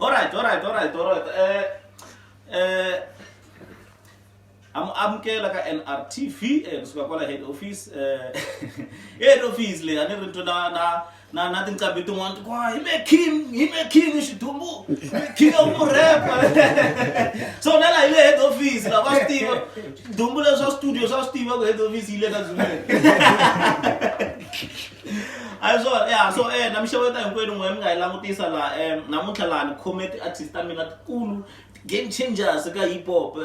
All right. I'm like an NRTV kusuka kwala head office le ane rinto na nothing kabitu want kwa he make king shitumbu king of rap so nala ile head office la basti dumbu la so studio so Steve ko head office ile ka zume so namshaweta nkwenu ngwe ngayilangutisa la namuhla la comedy artist amina kulu game changers ka hip hop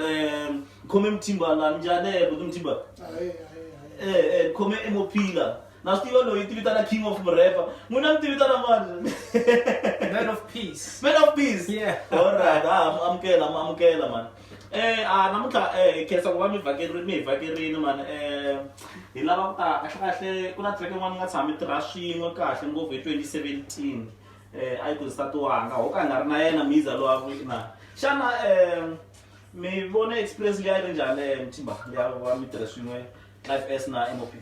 come mtimba la njane mtimba come MOP la na Steve lo yitilita na king of rapper muna mtilita na Man of peace. Yeah. All right. amkela man namuhla kesa kuba mivakerini man hilava kahle kuna track yin'wana nga tshami trashing kahle ngopfu hi 2017 ayi ku statuwanga ho ka nga ri na yena miza lo avina xana mi vona experience leyi ri njhani Mtimba ya va mi tirha swin'we Life S na MOP?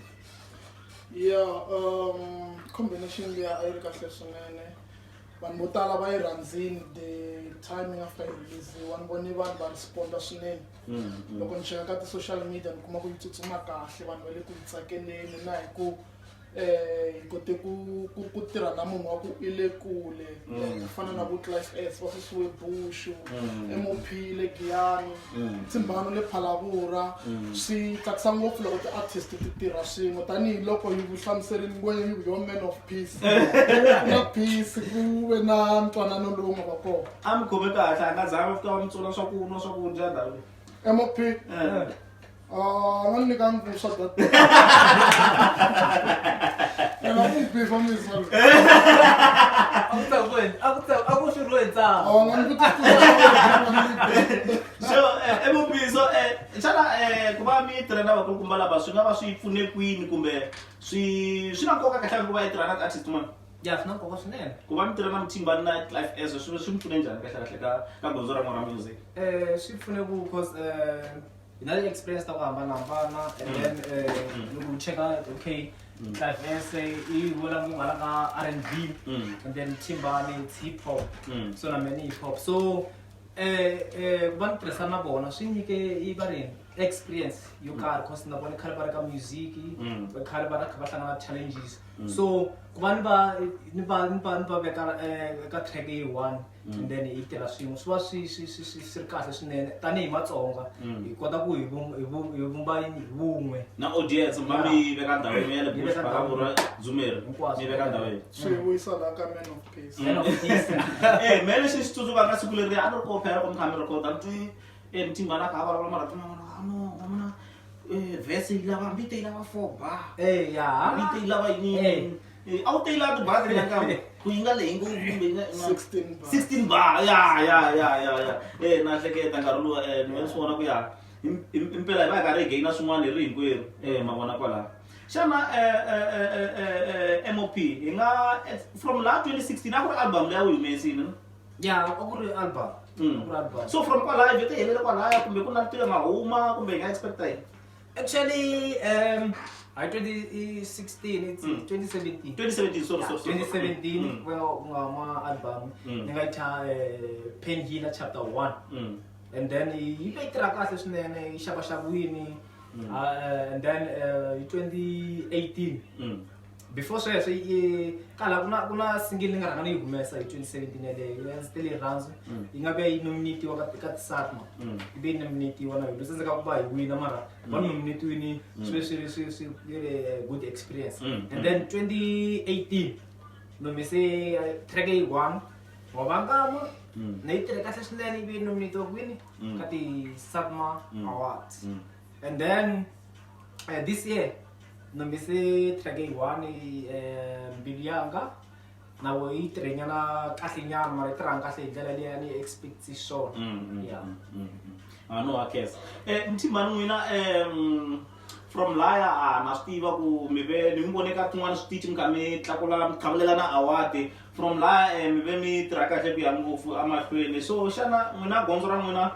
Combination leya a yi ri kahle swinene vanhu vo tala va yi rhandzini the timing after yi release ni vone vanhu va responda swinene loko ni cheka ka ti-social media ni kuma ku yi tsutsuma kahle vanhu va le ku yi tsakeleni na hi ku hi kote ku tirha na munhu wa ku i le kule ku fana na vo Life S va Sisiwe Bush MOP le Giyani Tsimbano le Phalabura swi tsakisa ngopfu loko ti-artist ti tirha swin'we tanihiloko hi vuhlamuserini ngwenya yo man of peace na peace ku ve na ntwanano lowu nga va kona a mi khome kahle a nga zanga fika va mi tsona swakudya ndhawu MOP nga nyika nguswa data nga ku bifa misalo akushurwenza nga ni so MOP so xana ku va mi tirha na vakulukumba lava swi nga va swi pfune kwini kumbe swi na nkoka kahle ku va yi tirha na artist man ya swi na nkoka swinene ku va mi tirha na Mtimba na Life S swi mi pfune njhani kahle ka gondzo ra n'wana music swi pfune ku because na experience ta ku hambanahambana and then loko u cheka okay Life S i vula ku ngala ka R&B and then Mtimba it's hip hop so na many hip hop so va ni tirhisana na vona swi nyike i va ri experience yo karhi because na vona khale va ri ka music khale va kha va hlangana challenges so ku va ni va veka eka track yi-1 and then hi tirha swin'we swi va swi ri kahle swinene tanihi Matsonga hi kota ku hi vumba hi vun'we na audience ma mi veka ndhawu yin'we ya le Bush Phalabura Dzumeri mi veka ndhawu yin'we swi vuyisa la ka man of peace me lexi xi tsundzuka ka siku leri a ni ri ko phela ko mi kha mi rekota ni twi Mtimba na kha a vulavula marito man'wana vese yi lava mbito yi lava 4 bar mbito yi lava yini a wu teyila tibazi leyi kambe ku yi nga leyi ngopfu kumbe 16 bar ya na hleketa nkarhi luwa ni ve ni swi vona ku ya impela hi va hi karhi hi gaina swin'wana hi ri hinkwerhu ma vona kwalaho xana MOP hi nga from la 2016 a ku ri album leyi a wu yi humesini ya a ku ri album so from kwalaho vhete helele kwalaya kumbe ku na tiva nga huma kumbe hi nga expecta yini actually I 2016 it's 2017 sorry 2017 ngama album ningaitha Pen Healer chapter 1 and then yi tirha kahle swinene yi xavaxaviwini and then 2018 before sweswo kala kuna single ni nga rhanga ni yi humesa hi 2017 yaleyo ndzi tele rhandzu yi nga ve yi nominatiwa ka ti-SATMA yi ve yi nominatiwa na yona se ndzi ka ku va hi wina mara va nominatiwini swi good experience and then 2018 nomise track yi-1 wa vangama na yi tirhe kahle swinene yi ve yi nominatiwa kwini ka ti-SATMA awards and then this year nomise track yi-1 Mbilu Yanga na wo yi tirhenyana kahle nyana mara yi tirhanga kahle hi ndlela leyi ni expect swona no akesa Mtimba ni n'wina from laya na swi tiva ku mi ve ni mi vone ka tin'wana switichi mi kha mi tlhavulela na award from laya mi ve mi tirha kahle ku ya ngopfu amahlweni so xana n'wina gondzo ra n'wina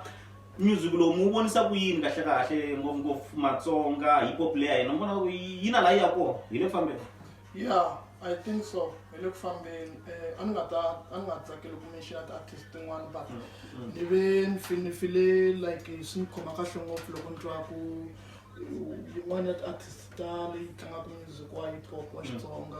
music lowu mu vonisa ku yini kahle ngopfungopfu Matsonga hip hop leyi ya hina ni vona yi na laha yi ya kona hi le fambeni I think so. I look from the I'm not mention at artist one, but even feel like some communication of local one artist music why hip hop watch song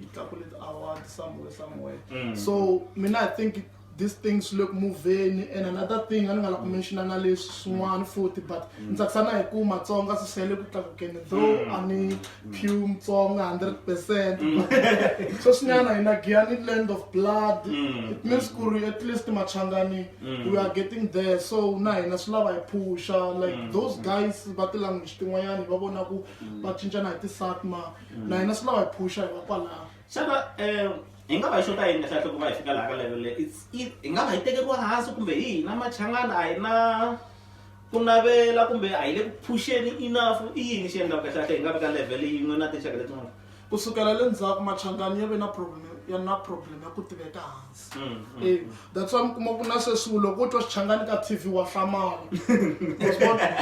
it award somewhere. So I think these things look moving, and another thing I'm gonna mention analysis one 40, but ntaksana ekuma tsonga sisele kutlakukene though ani pure tsonga 100%. So sinyana ina giani land of blood. It means kuri at least machangani we are getting there. So na ina slava pusha like those guys but language tinwayani babona ku bachinja na itisatma na ina slava pusha bapala. Shaka ingaba ishota yini kahle kuba ifika la ka level ingaba itekelwa hansi kumbe yini machangana ayina kunavela kumbe ayile pusheni enough yini xiendla kahle ingaba ka level yin'we na tinxaka letin'wana kusukela le ndzhaku machangani ya ve na problem ya ku tiveka hansi. That's why mkuma kuna sweswi loko u twa xichangani ka TV wa hlamala.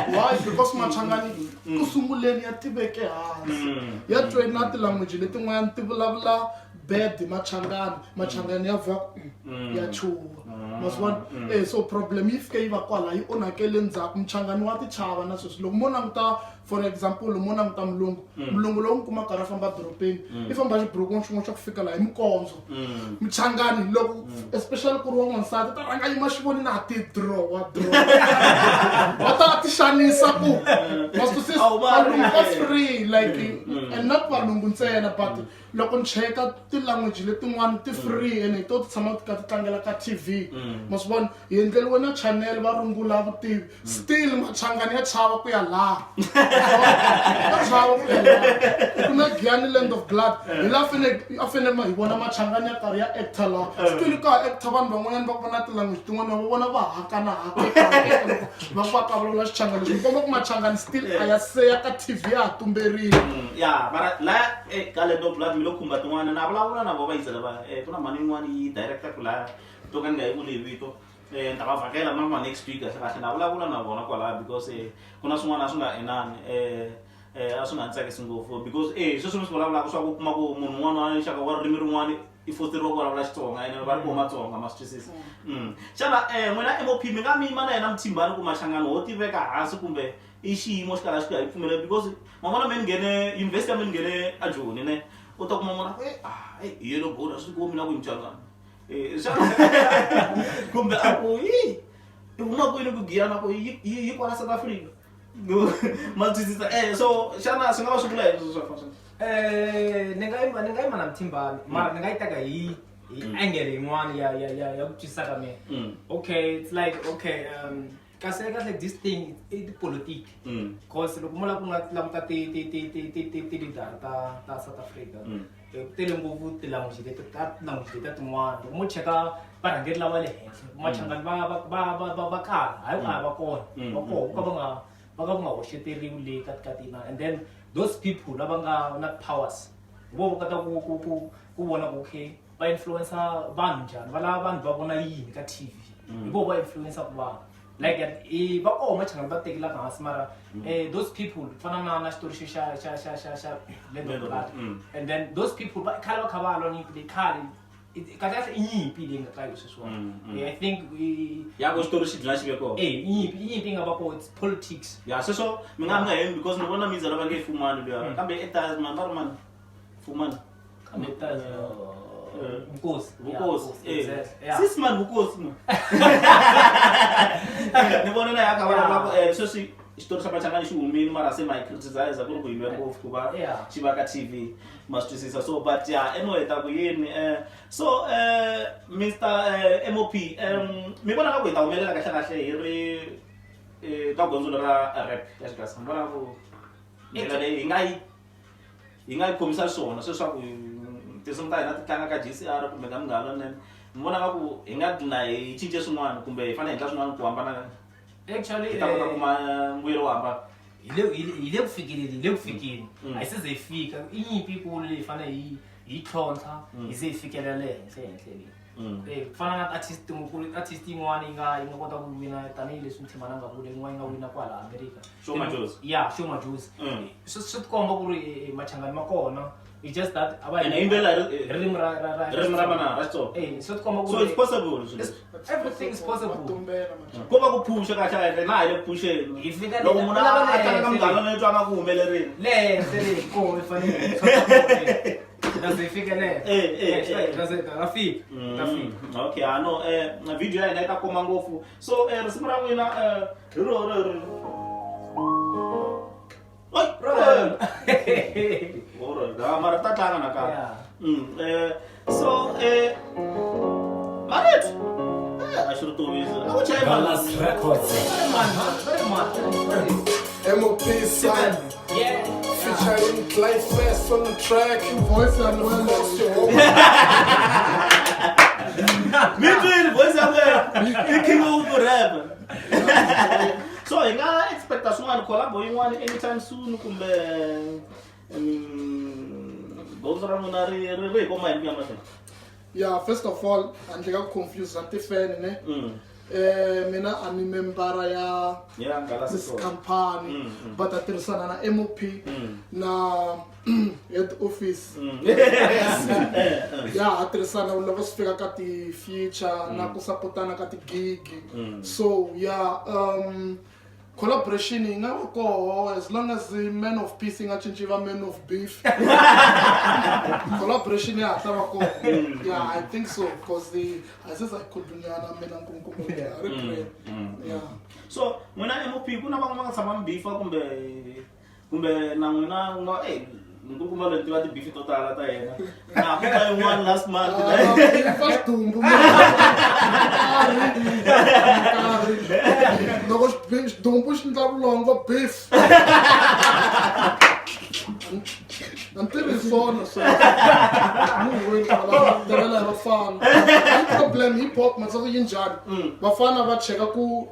Why? Because machangani ku sunguleni ya tiveke hansi ya train na ti-language letin'wana ti vulavula bad machangani ya va ya chuwa maswona so problem if ke iva kwala yi onakele ndzhaku mchangani wa tichava na sweswi loko mo languta for example mo languta mulungu lowu kuma karhi a famba dorobeni i famba xibhuruku xin'we xa ku fika laha hi mikondzo mchangani loko especially ku ri wa n'wansati ta rhanga yima xivoni na ti draw wa ta ti xanisa ku valungu va free like and not valungu ntsena but loko ni cheka ti-language letin'wana ti free and hi to ti tshama ti ka ti tlangela ka TV maswona hi endleliwe na channel va rungula vutivi still machangani ya chava ku ya laha kuna Giani land of blood hi la a fane hi vona machangani ya karhi ya actor laha still ka actor vanhu van'wanyana va vona ti-language tin'wana va vona va hakana va va kavula xichangani lexi komba ku machangani still a ya seya ka TV ya ha tumberile ya mara la ka land of blood lo khumba tin'wana na vulavula na vo va yizela va kuna mani yin'wana yi director ku la to ka ni nga yi vuli vito ni ta va vhakela ma next week kahle na vulavula na vona kwalaha because kuna swin'wana a swi nga enani a swi nga ni tsakisi ngopfu because sweswi swi vulavulaka swa ku kuma ku munhu un'wana wa xaka wa ririmi rin'wana i fosteriwa ku vulavula Xitsonga ene va ri vo Matsonga ma swi twisisa xana n'wina MOP mi nga miyima na yena Mthimbani ku machangani ho tiveka hansi kumbe i xiyimo xi kala xi nga hi pfumeleli because man'wana me ni nghene university ya me ni nghene a Joni ne u ta kuma n'wana hi yelo boda swi komi na ku mchangani kumbe a ku i huma kwini ku Giyani ku yi kwala South Africa ma twisisa so xana swi nga va swi vula hi swa fashion ni nga yima na Mthimbani mara ni nga yi teka hi angle yin'wana ya ku twisisa ka mina okay it's like okay kasi kahle this thing i politics cause loko mo la ku nga languta ti leader ta South Africa tele ngopfu ti-language leti tin'wana loko mo cheka varhangeri lava le henhla machangani va kala hayi va kona va ka va nga hoxeteriwi le ka tina and then those people lava nga na powers vo va kota ku vona ku okay va influencer vanhu njhani va lava vanhu va vona yini ka TV hi vo va influencer ku vanhu like va machangani va tekelaka hansi mara those people fana na xitori xa land of blood and then those people khale va kha va lwa nyimpi leyi khale kahle i nyimpi leyi nga kayo sweswiwana I think ya ku xitori xi dlina xi ve kona nyimpi yi nga va kona it's politics ya sweswo mi nga hemi because ni vona miza lava nge Fumani luya kambe etas man va ri mani Fumani kambe etas Vukosi sis man Vukosi man ni vona na ya ka va sweswi xitori xa machangani xi humini mara se ma yi criticize ku ri ku yimiwa ngopfu ku va xi va ka TV ma swi twisisa so but anyway ta ku yini so Mr MOP mi vona nga ku hi ta humelela kahle hi ri ka gondzo ra rap ya xikasi mi vona ku ndlela leyi hi nga yi khomisa swona sweswaku tinsimu ta hina ti tlanga ka JCR kumbe ka Munghana Lonene mi vona nga ku hi nga dlina hi cince swin'wana kumbe hi fanele hi endla swin'wana ku hambana actually ta kota kuma mbuyelo wo hambana hi le ku fikeni a yi se ze hi fika i nyimpi yikulu leyi fanele hi tlhontlha hi ze hi fikelela le henhla leyi fana na artist yin'wana yi nga kota ku wina tanihileswi Mthimbani a nga vula yin'wana yi nga wina kwala America Show Majozi Show Majozi swi tikomba ku ri machangani ma kona It's just that And imbela rim ramana rasto. so So it's possible. everything is possible. Matumbela manje. Kuba kuphusha kahle na ile phushe. Ifika Loko munhu a kamngana netwa nga ku humelerini. le sele ko ifanele does ifika le does rafiki Okay, I know video ya ina koma ngofu. So risimu ra n'wina Oi, brother. Ora, da mara ta tlanga na ka. So Maret. I should do this. I would try Galas Records. very much MOP side. yeah Featuring Clyde Fest on the track. Voice and well. Me too, voice away. King of rap. So, I got expectation to collab anytime soon. Kumbe, those are not come and Yeah, first of all, I'm confused at the fan, ne? Mina ani member ya this company, but atirisana na MOP na head office. Yeah, atirisana ulava sifika kati feature na kusapotana kati gig. So yeah, collaboration inga ko as long as the man of peace inga chinchiva man of beef. Collaboration yeah, tabako. Yeah, I think so because I says I could be na mena kumkumo yeah. So when I MOP kuna bang sama beef kumbe na ngina ngukuma le tiwa di beef total ata yena. Na kumbe one last month. First tumbu. Nogos beef tumbu longo beef. Until it's on, so no fan. Problem hip hop, man, so you enjoy. Bafana ba cheka ku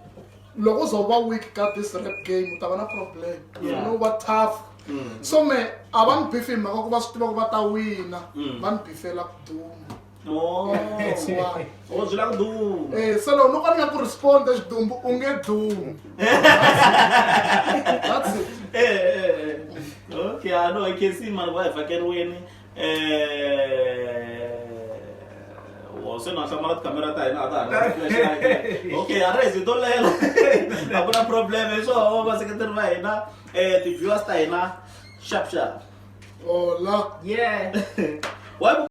logo zoba week got this rap game. Utabana problem. You know what tough. So me aban beef ma ko ba stilo ba ta wina. Ban beef la do. Oh, That's why. oh, zila do. So no kan nga respond as dumbu unge do. That's it. Okay, I know. I can see my wife. I can win. So na sama kamera tayo na ata. Okay, arrest don't let. Hakuna problem. So basta kita vai na the viewers tayo na sharp. Hola. yeah Why